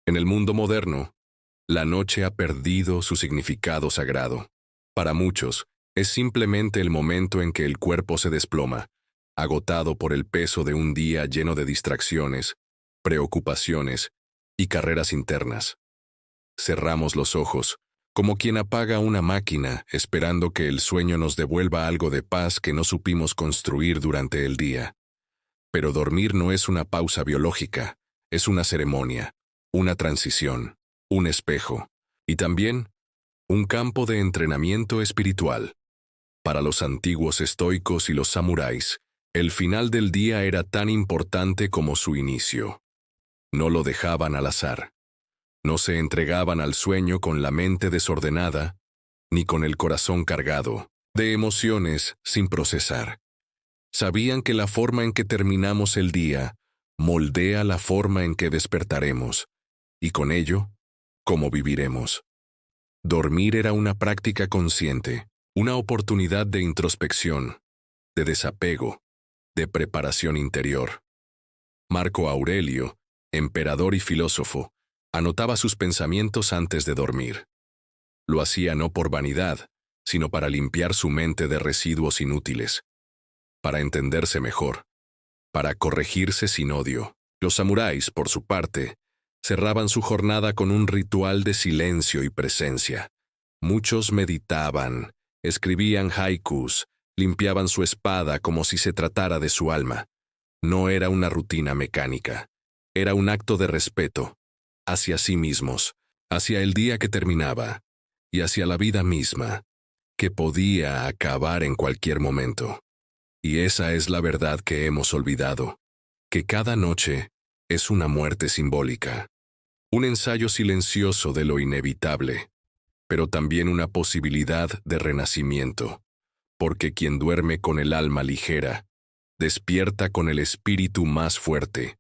En el mundo moderno, la noche ha perdido su significado sagrado. Para muchos, es simplemente el momento en que el cuerpo se desploma, agotado por el peso de un día lleno de distracciones, preocupaciones y carreras internas. Cerramos los ojos, como quien apaga una máquina esperando que el sueño nos devuelva algo de paz que no supimos construir durante el día. Pero dormir no es una pausa biológica, es una ceremonia, una transición, un espejo, y también un campo de entrenamiento espiritual. Para los antiguos estoicos y los samuráis, el final del día era tan importante como su inicio. No lo dejaban al azar. No se entregaban al sueño con la mente desordenada, ni con el corazón cargado de emociones sin procesar. Sabían que la forma en que terminamos el día moldea la forma en que despertaremos, y con ello, cómo viviremos. Dormir era una práctica consciente, una oportunidad de introspección, de desapego, de preparación interior. Marco Aurelio, emperador y filósofo, anotaba sus pensamientos antes de dormir. Lo hacía no por vanidad, sino para limpiar su mente de residuos inútiles, para entenderse mejor, para corregirse sin odio. Los samuráis, por su parte, cerraban su jornada con un ritual de silencio y presencia. Muchos meditaban, escribían haikus, limpiaban su espada como si se tratara de su alma. No era una rutina mecánica, era un acto de respeto, hacia sí mismos, hacia el día que terminaba, y hacia la vida misma, que podía acabar en cualquier momento. Y esa es la verdad que hemos olvidado, que cada noche es una muerte simbólica, un ensayo silencioso de lo inevitable, pero también una posibilidad de renacimiento, porque quien duerme con el alma ligera, despierta con el espíritu más fuerte.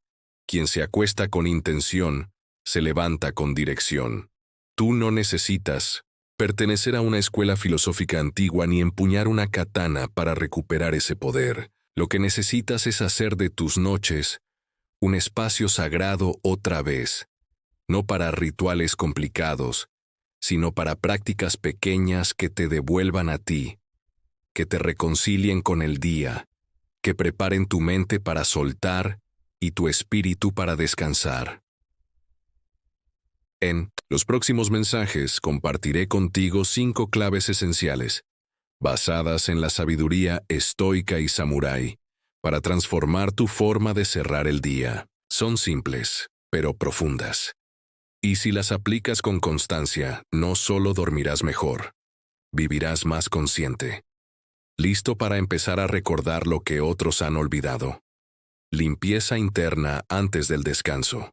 Quien se acuesta con intención, se levanta con dirección. Tú no necesitas pertenecer a una escuela filosófica antigua ni empuñar una katana para recuperar ese poder. Lo que necesitas es hacer de tus noches un espacio sagrado otra vez, no para rituales complicados, sino para prácticas pequeñas que te devuelvan a ti, que te reconcilien con el día, que preparen tu mente para soltar y tu espíritu para descansar. En los próximos mensajes compartiré contigo 5 claves esenciales, basadas en la sabiduría estoica y samurái, para transformar tu forma de cerrar el día. Son simples, pero profundas. Y si las aplicas con constancia, no solo dormirás mejor, vivirás más consciente. Listo para empezar a recordar lo que otros han olvidado. Limpieza interna antes del descanso.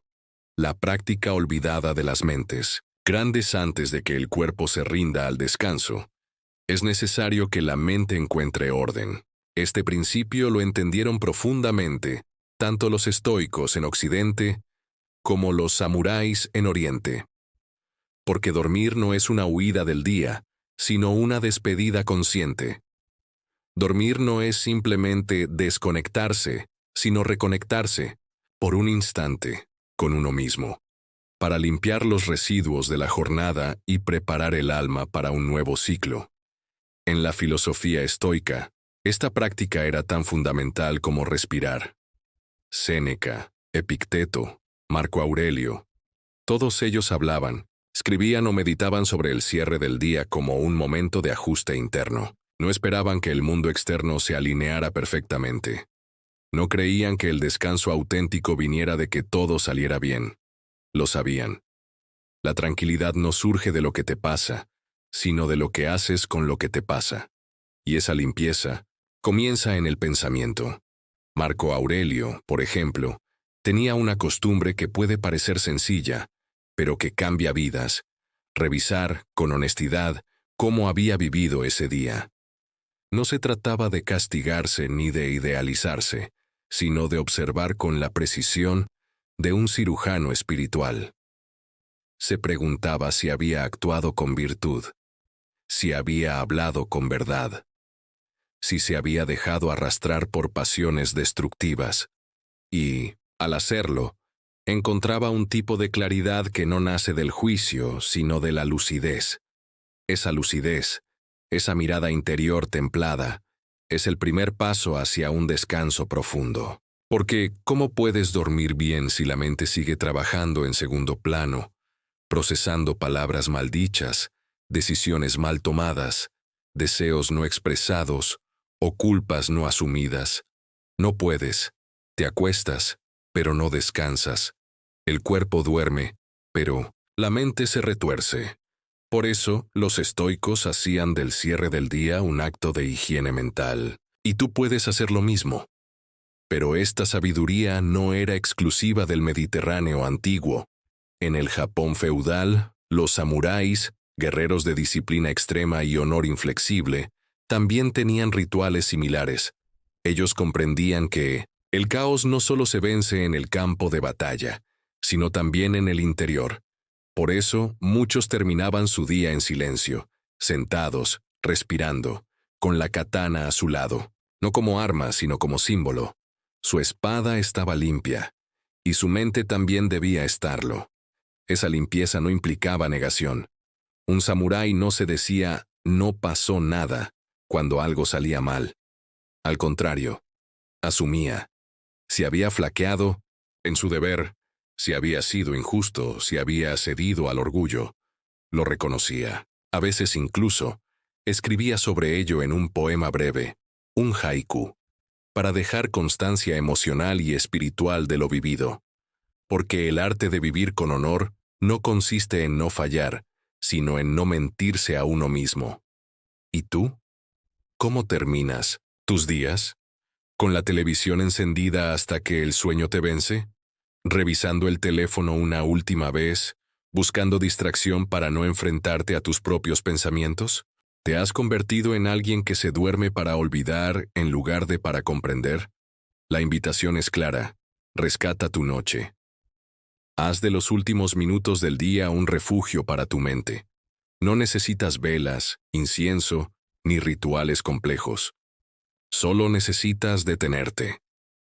La práctica olvidada de las mentes, grandes antes de que el cuerpo se rinda al descanso. Es necesario que la mente encuentre orden. Este principio lo entendieron profundamente, tanto los estoicos en Occidente como los samuráis en Oriente. Porque dormir no es una huida del día, sino una despedida consciente. Dormir no es simplemente desconectarse, sino reconectarse, por un instante, con uno mismo, para limpiar los residuos de la jornada y preparar el alma para un nuevo ciclo. En la filosofía estoica, esta práctica era tan fundamental como respirar. Séneca, Epicteto, Marco Aurelio, todos ellos hablaban, escribían o meditaban sobre el cierre del día como un momento de ajuste interno. No esperaban que el mundo externo se alineara perfectamente. No creían que el descanso auténtico viniera de que todo saliera bien. Lo sabían. La tranquilidad no surge de lo que te pasa, sino de lo que haces con lo que te pasa. Y esa limpieza comienza en el pensamiento. Marco Aurelio, por ejemplo, tenía una costumbre que puede parecer sencilla, pero que cambia vidas: revisar, con honestidad, cómo había vivido ese día. No se trataba de castigarse ni de idealizarse, sino de observar con la precisión de un cirujano espiritual. Se preguntaba si había actuado con virtud, si había hablado con verdad, si se había dejado arrastrar por pasiones destructivas, y, al hacerlo, encontraba un tipo de claridad que no nace del juicio, sino de la lucidez. Esa lucidez, esa mirada interior templada, es el primer paso hacia un descanso profundo. Porque, ¿cómo puedes dormir bien si la mente sigue trabajando en segundo plano, procesando palabras mal dichas, decisiones mal tomadas, deseos no expresados o culpas no asumidas? No puedes. Te acuestas, pero no descansas. El cuerpo duerme, pero la mente se retuerce. Por eso, los estoicos hacían del cierre del día un acto de higiene mental. Y tú puedes hacer lo mismo. Pero esta sabiduría no era exclusiva del Mediterráneo antiguo. En el Japón feudal, los samuráis, guerreros de disciplina extrema y honor inflexible, también tenían rituales similares. Ellos comprendían que el caos no solo se vence en el campo de batalla, sino también en el interior. Por eso, muchos terminaban su día en silencio, sentados, respirando, con la katana a su lado, no como arma, sino como símbolo. Su espada estaba limpia, y su mente también debía estarlo. Esa limpieza no implicaba negación. Un samurái no se decía, no pasó nada, cuando algo salía mal. Al contrario, asumía. Si había flaqueado en su deber, si había sido injusto, si había cedido al orgullo, lo reconocía. A veces incluso, escribía sobre ello en un poema breve, un haiku, para dejar constancia emocional y espiritual de lo vivido. Porque el arte de vivir con honor no consiste en no fallar, sino en no mentirse a uno mismo. ¿Y tú? ¿Cómo terminas tus días? ¿Con la televisión encendida hasta que el sueño te vence? ¿Revisando el teléfono una última vez, buscando distracción para no enfrentarte a tus propios pensamientos? ¿Te has convertido en alguien que se duerme para olvidar en lugar de para comprender? La invitación es clara. Rescata tu noche. Haz de los últimos minutos del día un refugio para tu mente. No necesitas velas, incienso, ni rituales complejos. Solo necesitas detenerte,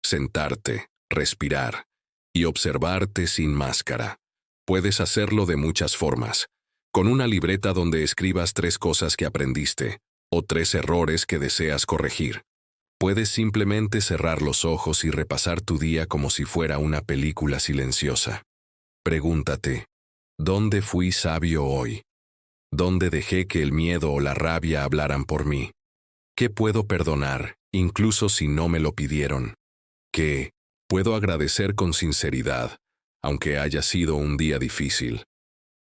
sentarte, respirar y observarte sin máscara. Puedes hacerlo de muchas formas. Con una libreta donde escribas 3 cosas que aprendiste, o 3 errores que deseas corregir. Puedes simplemente cerrar los ojos y repasar tu día como si fuera una película silenciosa. Pregúntate, ¿dónde fui sabio hoy? ¿Dónde dejé que el miedo o la rabia hablaran por mí? ¿Qué puedo perdonar, incluso si no me lo pidieron? ¿Qué puedo agradecer con sinceridad, aunque haya sido un día difícil?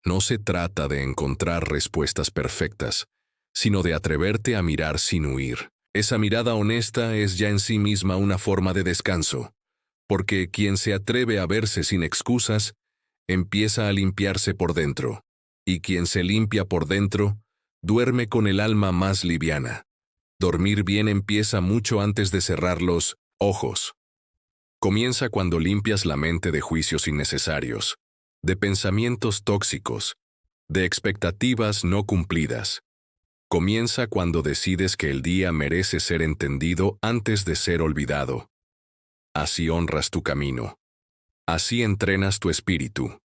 No se trata de encontrar respuestas perfectas, sino de atreverte a mirar sin huir. Esa mirada honesta es ya en sí misma una forma de descanso, porque quien se atreve a verse sin excusas, empieza a limpiarse por dentro, y quien se limpia por dentro, duerme con el alma más liviana. Dormir bien empieza mucho antes de cerrar los ojos. Comienza cuando limpias la mente de juicios innecesarios, de pensamientos tóxicos, de expectativas no cumplidas. Comienza cuando decides que el día merece ser entendido antes de ser olvidado. Así honras tu camino. Así entrenas tu espíritu.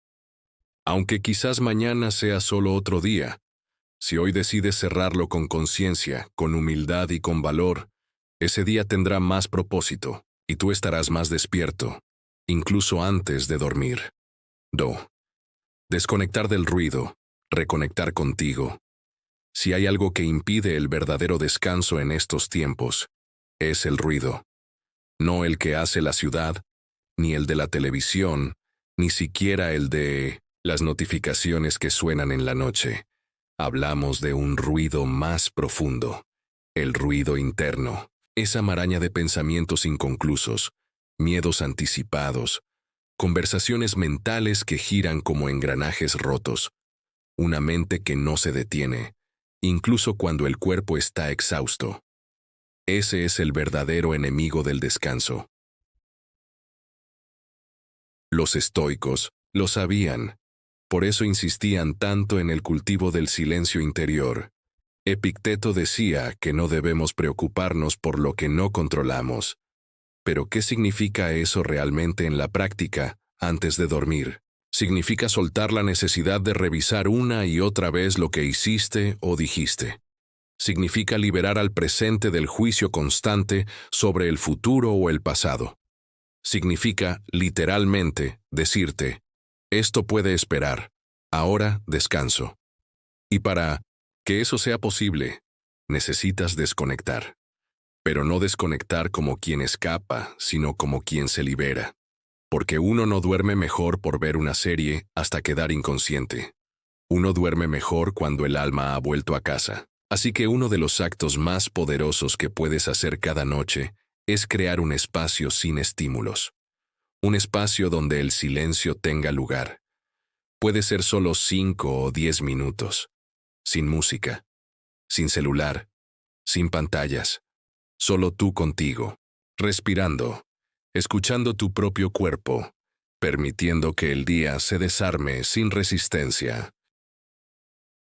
Aunque quizás mañana sea solo otro día, si hoy decides cerrarlo con conciencia, con humildad y con valor, ese día tendrá más propósito, y tú estarás más despierto, incluso antes de dormir. Desconectar del ruido, reconectar contigo. Si hay algo que impide el verdadero descanso en estos tiempos, es el ruido. No el que hace la ciudad, ni el de la televisión, ni siquiera el de las notificaciones que suenan en la noche. Hablamos de un ruido más profundo, el ruido interno, esa maraña de pensamientos inconclusos, miedos anticipados, conversaciones mentales que giran como engranajes rotos, una mente que no se detiene, incluso cuando el cuerpo está exhausto. Ese es el verdadero enemigo del descanso. Los estoicos lo sabían. Por eso insistían tanto en el cultivo del silencio interior. Epicteto decía que no debemos preocuparnos por lo que no controlamos. Pero ¿qué significa eso realmente en la práctica, antes de dormir. Significa soltar la necesidad de revisar una y otra vez lo que hiciste o dijiste. Significa liberar al presente del juicio constante sobre el futuro o el pasado. Significa, literalmente, decirte, esto puede esperar, ahora descanso. Y para que eso sea posible, necesitas desconectar. Pero no desconectar como quien escapa, sino como quien se libera. Porque uno no duerme mejor por ver una serie hasta quedar inconsciente. Uno duerme mejor cuando el alma ha vuelto a casa. Así que uno de los actos más poderosos que puedes hacer cada noche es crear un espacio sin estímulos. Un espacio donde el silencio tenga lugar. Puede ser solo 5 o 10 minutos. Sin música. Sin celular. Sin pantallas. Solo tú contigo. Respirando. Escuchando tu propio cuerpo. Permitiendo que el día se desarme sin resistencia.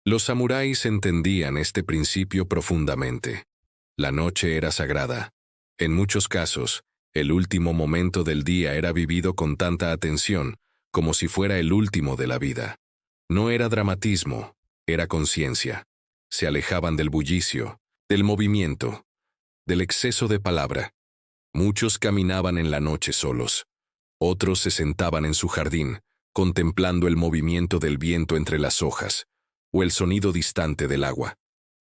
Los samuráis entendían este principio profundamente. La noche era sagrada. En muchos casos, el último momento del día era vivido con tanta atención, como si fuera el último de la vida. No era dramatismo, era conciencia. Se alejaban del bullicio, del movimiento, del exceso de palabra. Muchos caminaban en la noche solos. Otros se sentaban en su jardín, contemplando el movimiento del viento entre las hojas, o el sonido distante del agua.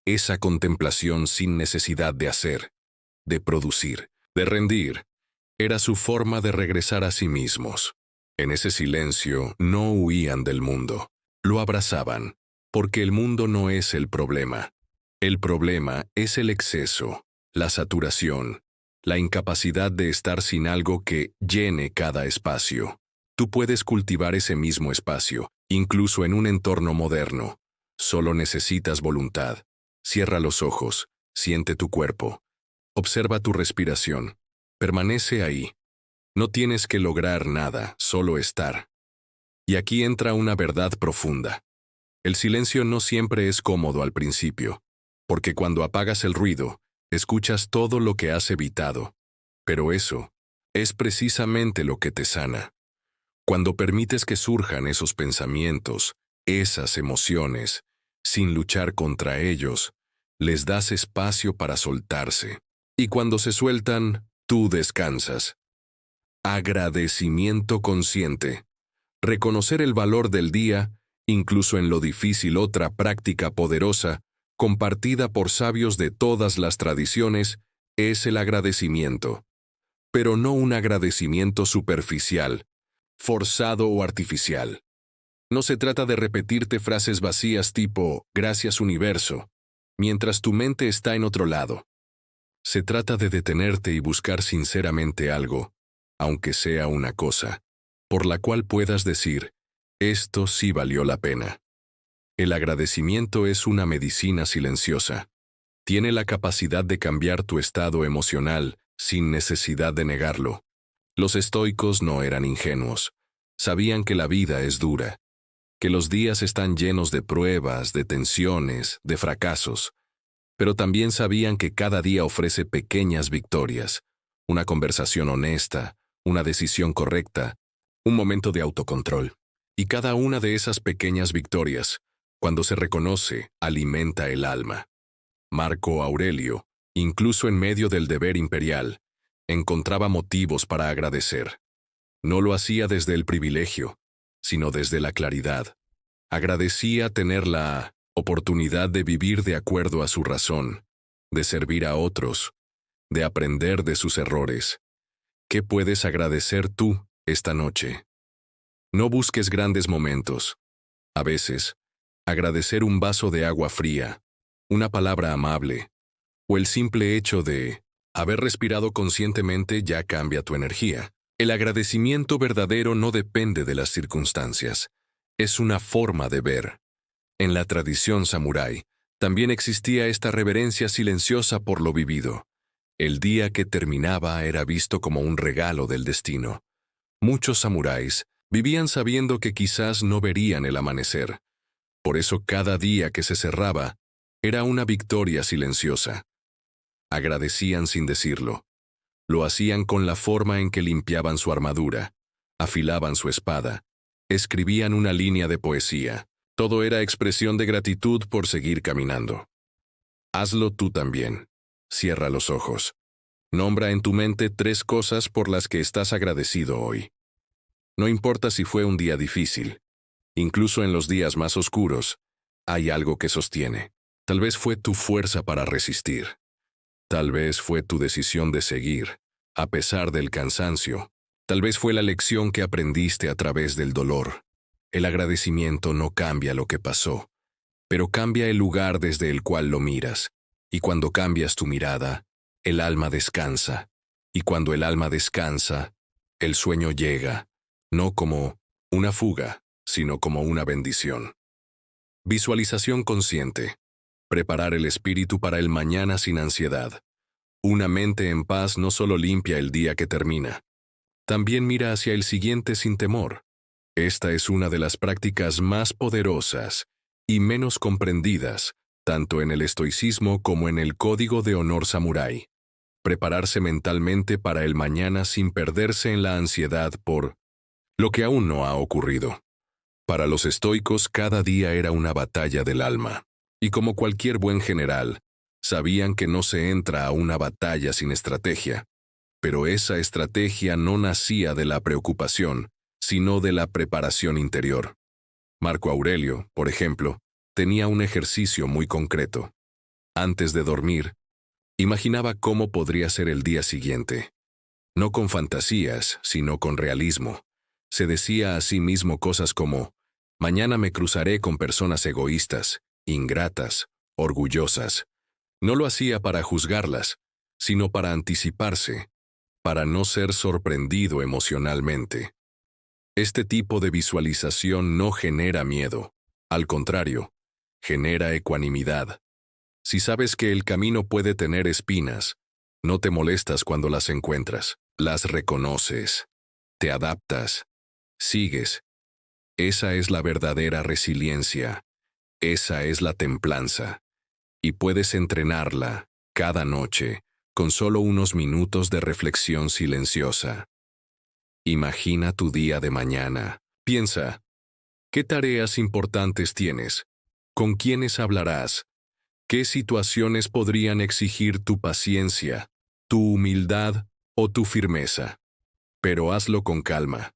Esa contemplación sin necesidad de hacer, de producir, de rendir, era su forma de regresar a sí mismos. En ese silencio no huían del mundo, lo abrazaban, porque el mundo no es el problema. El problema es el exceso, la saturación, la incapacidad de estar sin algo que llene cada espacio. Tú puedes cultivar ese mismo espacio, incluso en un entorno moderno. Solo necesitas voluntad. Cierra los ojos, siente tu cuerpo. Observa tu respiración. Permanece ahí. No tienes que lograr nada, solo estar. Y aquí entra una verdad profunda. El silencio no siempre es cómodo al principio, porque cuando apagas el ruido, escuchas todo lo que has evitado. Pero eso es precisamente lo que te sana. Cuando permites que surjan esos pensamientos, esas emociones, sin luchar contra ellos, les das espacio para soltarse. Y cuando se sueltan, tú descansas. Agradecimiento consciente. Reconocer el valor del día, incluso en lo difícil, otra práctica poderosa, compartida por sabios de todas las tradiciones, es el agradecimiento. Pero no un agradecimiento superficial, forzado o artificial. No se trata de repetirte frases vacías tipo «Gracias universo», mientras tu mente está en otro lado. Se trata de detenerte y buscar sinceramente algo, aunque sea una cosa, por la cual puedas decir, esto sí valió la pena. El agradecimiento es una medicina silenciosa. Tiene la capacidad de cambiar tu estado emocional sin necesidad de negarlo. Los estoicos no eran ingenuos. Sabían que la vida es dura, que los días están llenos de pruebas, de tensiones, de fracasos, pero también sabían que cada día ofrece pequeñas victorias, una conversación honesta, una decisión correcta, un momento de autocontrol. Y cada una de esas pequeñas victorias, cuando se reconoce, alimenta el alma. Marco Aurelio, incluso en medio del deber imperial, encontraba motivos para agradecer. No lo hacía desde el privilegio, sino desde la claridad. Agradecía tener la oportunidad de vivir de acuerdo a su razón, de servir a otros, de aprender de sus errores. ¿Qué puedes agradecer tú esta noche? No busques grandes momentos. A veces, agradecer un vaso de agua fría, una palabra amable, o el simple hecho de haber respirado conscientemente ya cambia tu energía. El agradecimiento verdadero no depende de las circunstancias. Es una forma de ver. En la tradición samurái, también existía esta reverencia silenciosa por lo vivido. El día que terminaba era visto como un regalo del destino. Muchos samuráis vivían sabiendo que quizás no verían el amanecer. Por eso cada día que se cerraba era una victoria silenciosa. Agradecían sin decirlo. Lo hacían con la forma en que limpiaban su armadura, afilaban su espada, escribían una línea de poesía. Todo era expresión de gratitud por seguir caminando. Hazlo tú también. Cierra los ojos. Nombra en tu mente 3 cosas por las que estás agradecido hoy. No importa si fue un día difícil. Incluso en los días más oscuros, hay algo que sostiene. Tal vez fue tu fuerza para resistir. Tal vez fue tu decisión de seguir, a pesar del cansancio. Tal vez fue la lección que aprendiste a través del dolor. El agradecimiento no cambia lo que pasó, pero cambia el lugar desde el cual lo miras. Y cuando cambias tu mirada, el alma descansa. Y cuando el alma descansa, el sueño llega, no como una fuga, sino como una bendición. Visualización consciente. Preparar el espíritu para el mañana sin ansiedad. Una mente en paz no solo limpia el día que termina, también mira hacia el siguiente sin temor. Esta es una de las prácticas más poderosas y menos comprendidas, tanto en el estoicismo como en el código de honor samurái. Prepararse mentalmente para el mañana sin perderse en la ansiedad por lo que aún no ha ocurrido. Para los estoicos, cada día era una batalla del alma, y como cualquier buen general, sabían que no se entra a una batalla sin estrategia. Pero esa estrategia no nacía de la preocupación, sino de la preparación interior. Marco Aurelio, por ejemplo, tenía un ejercicio muy concreto. Antes de dormir, imaginaba cómo podría ser el día siguiente. No con fantasías, sino con realismo. Se decía a sí mismo cosas como: mañana me cruzaré con personas egoístas, ingratas, orgullosas. No lo hacía para juzgarlas, sino para anticiparse, para no ser sorprendido emocionalmente. Este tipo de visualización no genera miedo, al contrario, genera ecuanimidad. Si sabes que el camino puede tener espinas, no te molestas cuando las encuentras, las reconoces, te adaptas, sigues. Esa es la verdadera resiliencia, esa es la templanza, y puedes entrenarla cada noche con solo unos minutos de reflexión silenciosa. Imagina tu día de mañana. Piensa, ¿qué tareas importantes tienes? ¿Con quiénes hablarás? ¿Qué situaciones podrían exigir tu paciencia, tu humildad o tu firmeza? Pero hazlo con calma.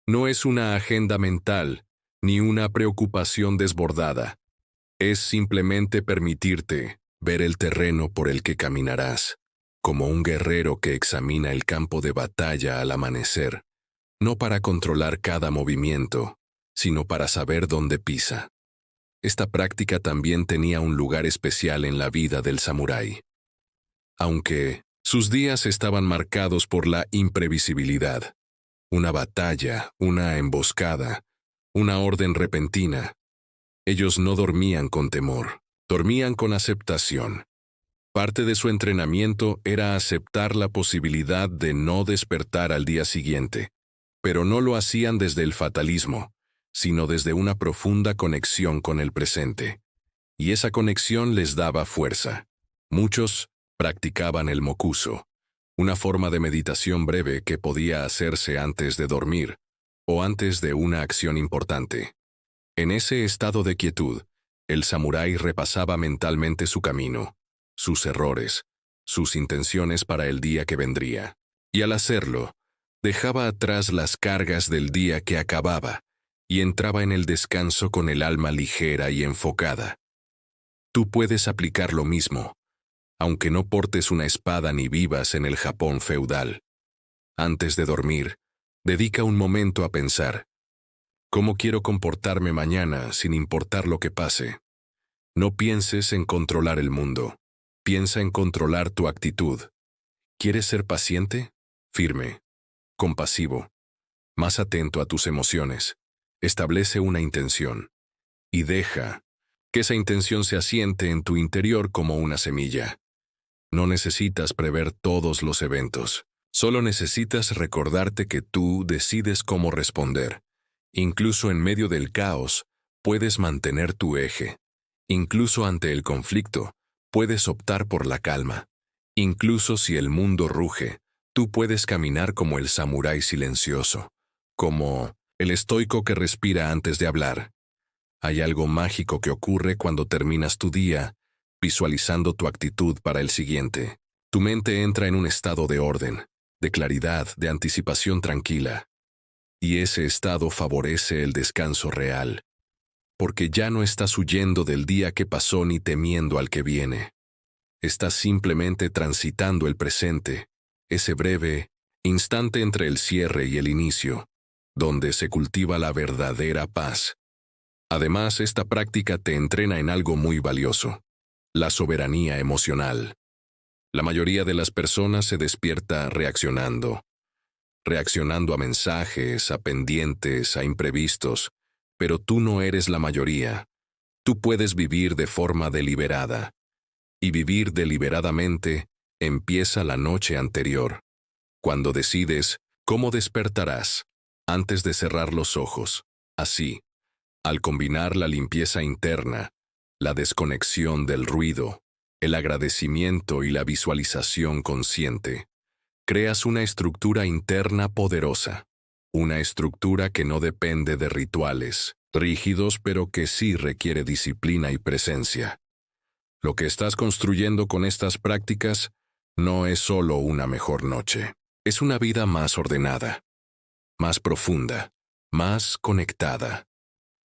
No es una agenda mental, ni una preocupación desbordada. Es simplemente permitirte ver el terreno por el que caminarás, como un guerrero que examina el campo de batalla al amanecer, no para controlar cada movimiento, sino para saber dónde pisa. Esta práctica también tenía un lugar especial en la vida del samurái. Aunque sus días estaban marcados por la imprevisibilidad, una batalla, una emboscada, una orden repentina, ellos no dormían con temor, dormían con aceptación. Parte de su entrenamiento era aceptar la posibilidad de no despertar al día siguiente, pero no lo hacían desde el fatalismo, sino desde una profunda conexión con el presente. Y esa conexión les daba fuerza. Muchos practicaban el mokuso, una forma de meditación breve que podía hacerse antes de dormir o antes de una acción importante. En ese estado de quietud, el samurái repasaba mentalmente su camino, sus errores, sus intenciones para el día que vendría. Y al hacerlo, dejaba atrás las cargas del día que acababa y entraba en el descanso con el alma ligera y enfocada. Tú puedes aplicar lo mismo, aunque no portes una espada ni vivas en el Japón feudal. Antes de dormir, dedica un momento a pensar: ¿cómo quiero comportarme mañana sin importar lo que pase? No pienses en controlar el mundo. Piensa en controlar tu actitud. ¿Quieres ser paciente? Firme. Compasivo. Más atento a tus emociones. Establece una intención. Y deja que esa intención se asiente en tu interior como una semilla. No necesitas prever todos los eventos. Solo necesitas recordarte que tú decides cómo responder. Incluso en medio del caos, puedes mantener tu eje. Incluso ante el conflicto, puedes optar por la calma. Incluso si el mundo ruge, tú puedes caminar como el samurái silencioso, como el estoico que respira antes de hablar. Hay algo mágico que ocurre cuando terminas tu día, visualizando tu actitud para el siguiente. Tu mente entra en un estado de orden, de claridad, de anticipación tranquila. Y ese estado favorece el descanso real, porque ya no estás huyendo del día que pasó ni temiendo al que viene. Estás simplemente transitando el presente, ese breve instante entre el cierre y el inicio, donde se cultiva la verdadera paz. Además, esta práctica te entrena en algo muy valioso: la soberanía emocional. La mayoría de las personas se despierta reaccionando a mensajes, a pendientes, a imprevistos, pero tú no eres la mayoría. Tú puedes vivir de forma deliberada. Y vivir deliberadamente empieza la noche anterior, cuando decides cómo despertarás antes de cerrar los ojos. Así, al combinar la limpieza interna, la desconexión del ruido, el agradecimiento y la visualización consciente, creas una estructura interna poderosa, una estructura que no depende de rituales rígidos, pero que sí requiere disciplina y presencia. Lo que estás construyendo con estas prácticas no es solo una mejor noche, es una vida más ordenada, más profunda, más conectada.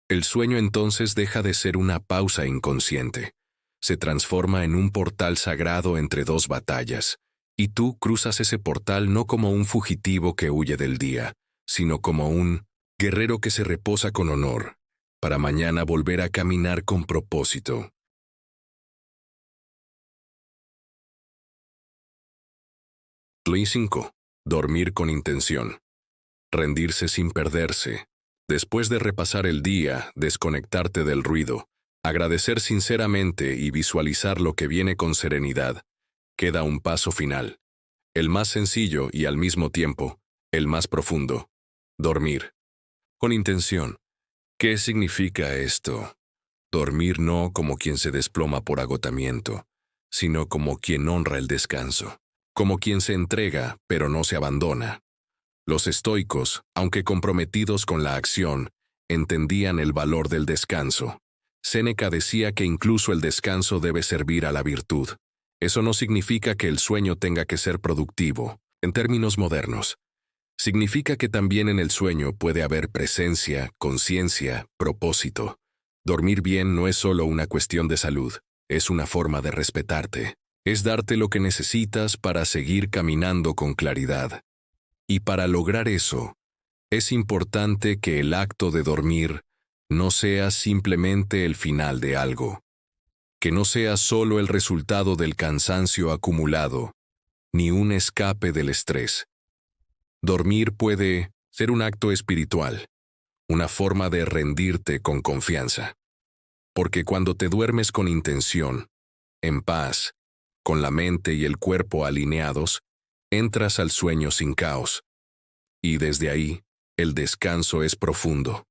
El sueño entonces deja de ser una pausa inconsciente, se transforma en un portal sagrado entre dos batallas, y tú cruzas ese portal no como un fugitivo que huye del día, sino como un guerrero que se reposa con honor, para mañana volver a caminar con propósito. Ley 5. Dormir con intención. Rendirse sin perderse. Después de repasar el día, desconectarte del ruido, agradecer sinceramente y visualizar lo que viene con serenidad, queda un paso final. El más sencillo y al mismo tiempo, el más profundo. Dormir. Con intención. ¿Qué significa esto? Dormir no como quien se desploma por agotamiento, sino como quien honra el descanso. Como quien se entrega, pero no se abandona. Los estoicos, aunque comprometidos con la acción, entendían el valor del descanso. Séneca decía que incluso el descanso debe servir a la virtud. Eso no significa que el sueño tenga que ser productivo, en términos modernos. Significa que también en el sueño puede haber presencia, conciencia, propósito. Dormir bien no es solo una cuestión de salud, es una forma de respetarte. Es darte lo que necesitas para seguir caminando con claridad. Y para lograr eso, es importante que el acto de dormir no sea simplemente el final de algo, que no sea solo el resultado del cansancio acumulado, ni un escape del estrés. Dormir puede ser un acto espiritual, una forma de rendirte con confianza. Porque cuando te duermes con intención, en paz, con la mente y el cuerpo alineados, entras al sueño sin caos. Y desde ahí, el descanso es profundo.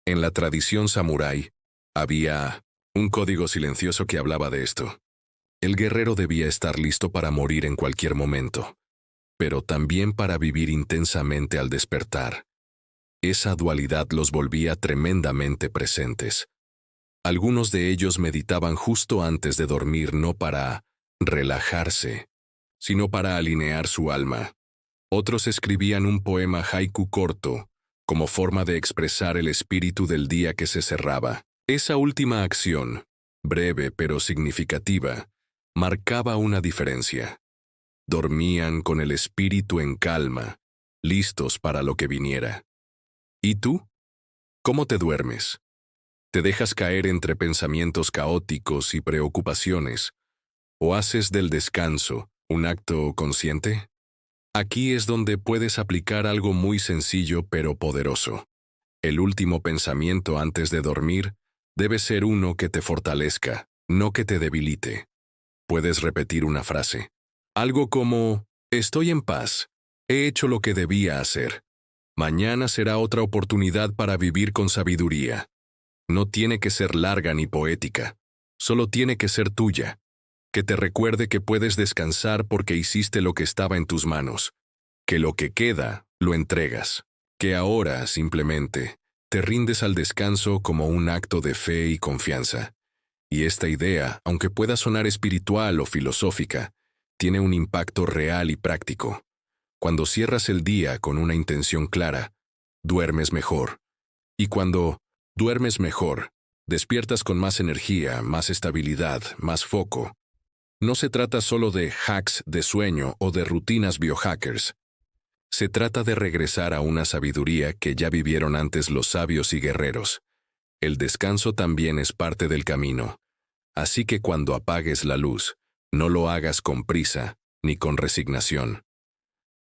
En la tradición samurái, había un código silencioso que hablaba de esto. El guerrero debía estar listo para morir en cualquier momento, pero también para vivir intensamente al despertar. Esa dualidad los volvía tremendamente presentes. Algunos de ellos meditaban justo antes de dormir no para relajarse, sino para alinear su alma. Otros escribían un poema haiku corto, como forma de expresar el espíritu del día que se cerraba. Esa última acción, breve pero significativa, marcaba una diferencia. Dormían con el espíritu en calma, listos para lo que viniera. ¿Y tú? ¿Cómo te duermes? ¿Te dejas caer entre pensamientos caóticos y preocupaciones? ¿O haces del descanso un acto consciente? Aquí es donde puedes aplicar algo muy sencillo pero poderoso. El último pensamiento antes de dormir debe ser uno que te fortalezca, no que te debilite. Puedes repetir una frase. Algo como, estoy en paz, he hecho lo que debía hacer. Mañana será otra oportunidad para vivir con sabiduría. No tiene que ser larga ni poética, solo tiene que ser tuya. Que te recuerde que puedes descansar porque hiciste lo que estaba en tus manos, que lo que queda lo entregas. Que ahora, simplemente, te rindes al descanso como un acto de fe y confianza. Y esta idea, aunque pueda sonar espiritual o filosófica, tiene un impacto real y práctico. Cuando cierras el día con una intención clara, duermes mejor. Y cuando duermes mejor, despiertas con más energía, más estabilidad, más foco. No se trata solo de hacks de sueño o de rutinas biohackers. Se trata de regresar a una sabiduría que ya vivieron antes los sabios y guerreros. El descanso también es parte del camino. Así que cuando apagues la luz, no lo hagas con prisa ni con resignación.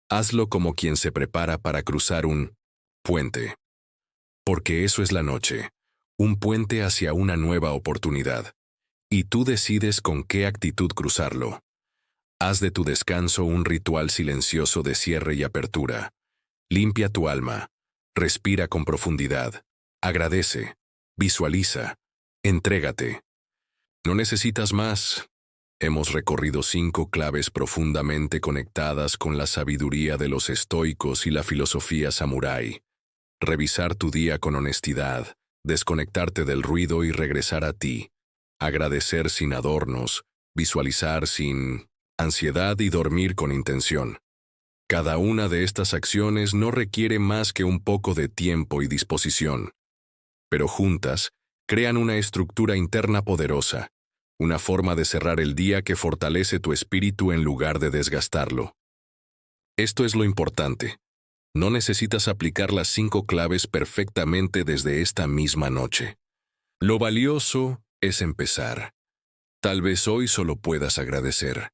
Hazlo como quien se prepara para cruzar un puente. Porque eso es la noche, un puente hacia una nueva oportunidad. Y tú decides con qué actitud cruzarlo. Haz de tu descanso un ritual silencioso de cierre y apertura. Limpia tu alma. Respira con profundidad. Agradece. Visualiza. Entrégate. No necesitas más. Hemos recorrido 5 claves profundamente conectadas con la sabiduría de los estoicos y la filosofía samurái. Revisar tu día con honestidad, desconectarte del ruido y regresar a ti. Agradecer sin adornos, visualizar sin ansiedad y dormir con intención. Cada una de estas acciones no requiere más que un poco de tiempo y disposición. Pero juntas, crean una estructura interna poderosa, una forma de cerrar el día que fortalece tu espíritu en lugar de desgastarlo. Esto es lo importante. No necesitas aplicar las 5 claves perfectamente desde esta misma noche. Lo valioso es empezar. Tal vez hoy solo puedas agradecer.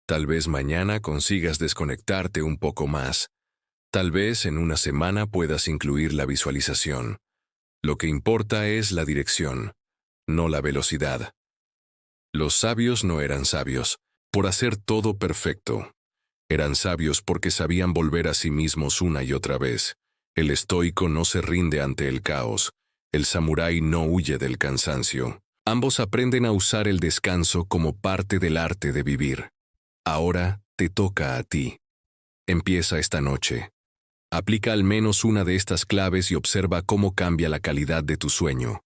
Tal vez mañana consigas desconectarte un poco más. Tal vez en una semana puedas incluir la visualización. Lo que importa es la dirección, no la velocidad. Los sabios no eran sabios por hacer todo perfecto. Eran sabios porque sabían volver a sí mismos una y otra vez. El estoico no se rinde ante el caos. El samurái no huye del cansancio. Ambos aprenden a usar el descanso como parte del arte de vivir. Ahora te toca a ti. Empieza esta noche. Aplica al menos una de estas claves y observa cómo cambia la calidad de tu sueño.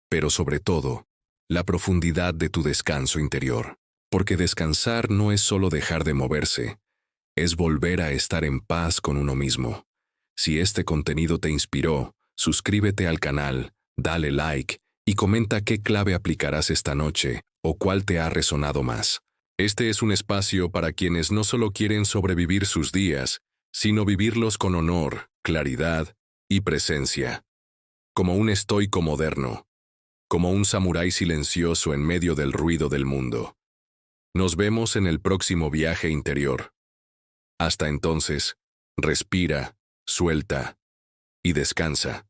Pero sobre todo, la profundidad de tu descanso interior. Porque descansar no es solo dejar de moverse, es volver a estar en paz con uno mismo. Si este contenido te inspiró, suscríbete al canal, dale like y comenta qué clave aplicarás esta noche o cuál te ha resonado más. Este es un espacio para quienes no solo quieren sobrevivir sus días, sino vivirlos con honor, claridad y presencia. Como un estoico moderno, como un samurái silencioso en medio del ruido del mundo. Nos vemos en el próximo viaje interior. Hasta entonces, respira, suelta y descansa.